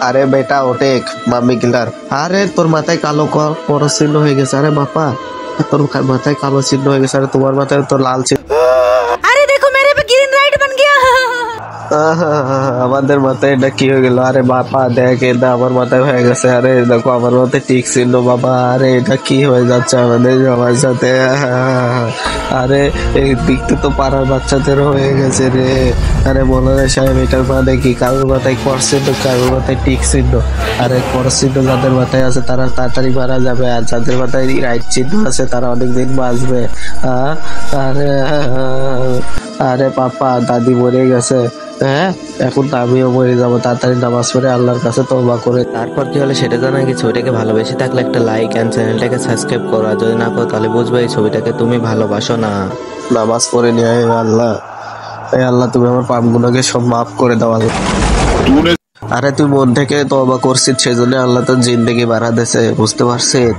আরে বেটা ওঠে, মাম্মি কিলার। আরে তোর মাথায় কালো করস চিহ্ন হয়ে গেছে। আরে বাপা, তোর মাথায় কালো চিহ্ন হয়ে গেছে। আরে তোমার মাথায় তো লাল চিহ্ন। अरे देखो मेरे पे ग्रीन लाइट बन गया। আমাদের মাথায় এটা কি হয়ে গেল? আরে বাপা দেখ, এটা আমার মাথায় হয়ে গেছে। আরে দেখো আমার মাথায় টিক চিহ্ন। বাবা আরে এটা কি হয়ে যাচ্ছে আমাদের সবার সাথে? আরে এই দিকটা তো পাড়ার বাচ্চাদেরও হয়ে গেছে রে। আরে মৌলানা সাহেব, এটার মানে কি? কারোর মাথায় কর চিহ্ন, কারোর মাথায় টিক চিহ্ন। আরে কর চিহ্ন যাদের মাথায় আছে তারা তাড়াতাড়ি মারা যাবে, আর যাদের মাথায় রাইট চিহ্ন আছে তারা অনেকদিন বাঁচবে। আরে আরে পাপা, দাদি মরে গেছে। হ্যাঁ, এখন তো আমিও মরে যাবো। তাড়াতাড়ি নামাজ পড়ে আল্লাহর কাছে তওবা করে। তারপর কি হলো সেটা জানা কি? ছবিটাকে ভালোবেসে থাকলে একটা লাইক এন্ড চ্যানেলটাকে সাবস্ক্রাইব করো, আর যদি না করো তাহলে বুঝবে এই ছবিটাকে তুমি ভালোবাসো না। নামাজ পড়ে নিয়ে আল্লাহ, এই আল্লাহ তুমি আমার পাপগুলোকে সব মাফ করে দাও আল্লাহ। আরে তুই মন থেকে তওবা করছিস, সেজন্য আল্লাহ তোর জিন্দেগি বাড়া দিয়েছে, বুঝতে পারছিস?